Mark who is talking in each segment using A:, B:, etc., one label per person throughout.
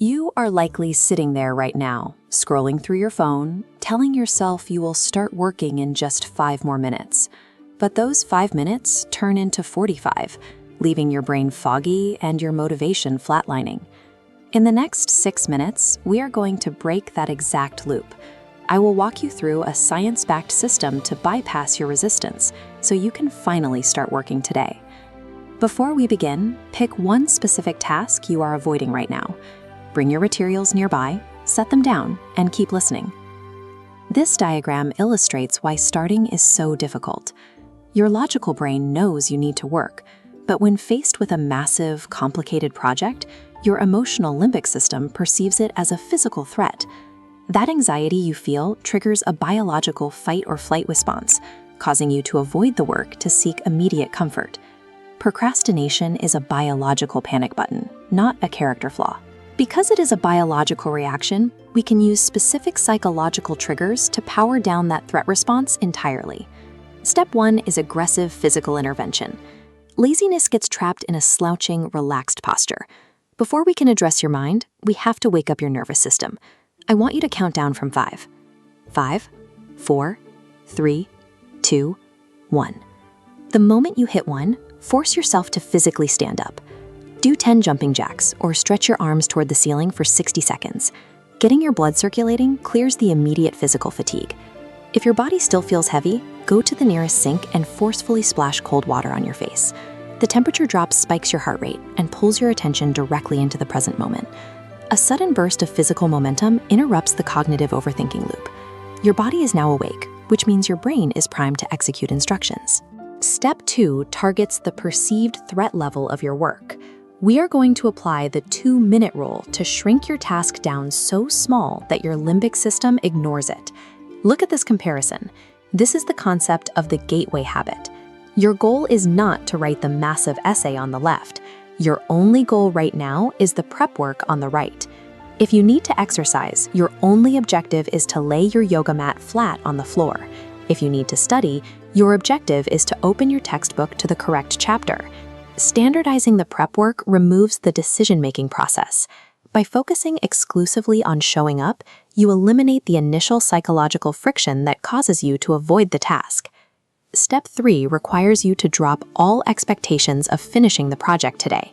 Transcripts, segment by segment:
A: You are likely sitting there right now, scrolling through your phone, telling yourself you will start working in just 5 more minutes. But those 5 minutes turn into 45, leaving your brain foggy and your motivation flatlining. In the next 6 minutes, we are going to break that exact loop. I will walk you through a science-backed system to bypass your resistance so you can finally start working today. Before we begin, pick one specific task you are avoiding right now. Bring your materials nearby, set them down, and keep listening. This diagram illustrates why starting is so difficult. Your logical brain knows you need to work, but when faced with a massive, complicated project, your emotional limbic system perceives it as a physical threat. That anxiety you feel triggers a biological fight or flight response, causing you to avoid the work to seek immediate comfort. Procrastination is a biological panic button, not a character flaw. Because it is a biological reaction, we can use specific psychological triggers to power down that threat response entirely. Step 1 is aggressive physical intervention. Laziness gets trapped in a slouching, relaxed posture. Before we can address your mind, we have to wake up your nervous system. I want you to count down from 5. 5, 4, 3, 2, 1. The moment you hit 1, force yourself to physically stand up. Do 10 jumping jacks or stretch your arms toward the ceiling for 60 seconds. Getting your blood circulating clears the immediate physical fatigue. If your body still feels heavy, go to the nearest sink and forcefully splash cold water on your face. The temperature drop spikes your heart rate and pulls your attention directly into the present moment. A sudden burst of physical momentum interrupts the cognitive overthinking loop. Your body is now awake, which means your brain is primed to execute instructions. Step 2 targets the perceived threat level of your work. We are going to apply the 2-minute rule to shrink your task down so small that your limbic system ignores it. Look at this comparison. This is the concept of the gateway habit. Your goal is not to write the massive essay on the left. Your only goal right now is the prep work on the right. If you need to exercise, your only objective is to lay your yoga mat flat on the floor. If you need to study, your objective is to open your textbook to the correct chapter. Standardizing the prep work removes the decision-making process. By focusing exclusively on showing up, you eliminate the initial psychological friction that causes you to avoid the task. Step 3 requires you to drop all expectations of finishing the project today.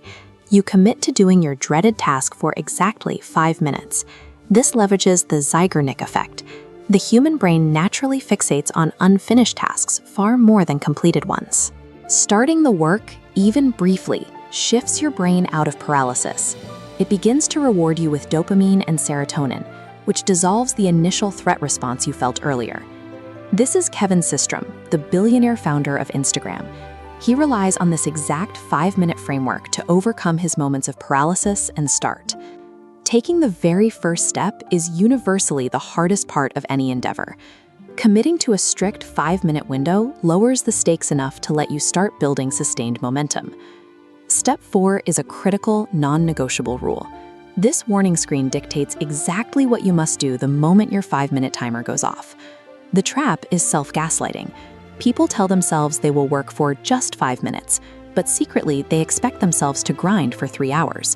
A: You commit to doing your dreaded task for exactly 5 minutes. This leverages the Zeigarnik Effect. The human brain naturally fixates on unfinished tasks far more than completed ones. Starting the work, even briefly, shifts your brain out of paralysis. It begins to reward you with dopamine and serotonin, which dissolves the initial threat response you felt earlier. This is Kevin Systrom, the billionaire founder of Instagram. He relies on this exact 5-minute framework to overcome his moments of paralysis and start. Taking the very first step is universally the hardest part of any endeavor. Committing to a strict 5-minute window lowers the stakes enough to let you start building sustained momentum. Step 4 is a critical, non-negotiable rule. This warning screen dictates exactly what you must do the moment your 5-minute timer goes off. The trap is self-gaslighting. People tell themselves they will work for just 5 minutes, but secretly they expect themselves to grind for 3 hours.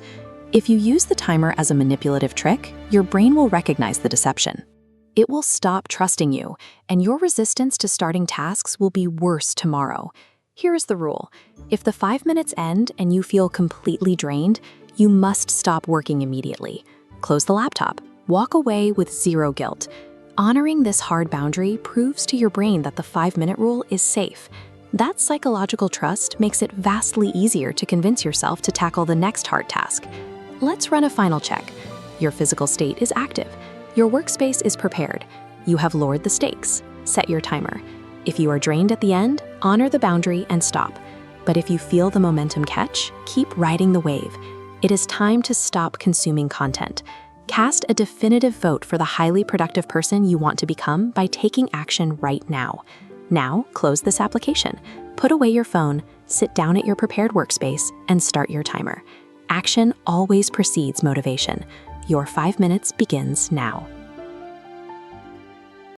A: If you use the timer as a manipulative trick, your brain will recognize the deception. It will stop trusting you, and your resistance to starting tasks will be worse tomorrow. Here is the rule. If the 5 minutes end and you feel completely drained, you must stop working immediately. Close the laptop. Walk away with zero guilt. Honoring this hard boundary proves to your brain that the 5-minute rule is safe. That psychological trust makes it vastly easier to convince yourself to tackle the next hard task. Let's run a final check. Your physical state is active. Your workspace is prepared. You have lowered the stakes. Set your timer. If you are drained at the end, honor the boundary and stop. But if you feel the momentum catch, keep riding the wave. It is time to stop consuming content. Cast a definitive vote for the highly productive person you want to become by taking action right now. Now, close this application. Put away your phone, sit down at your prepared workspace, and start your timer. Action always precedes motivation. Your 5 minutes begins now.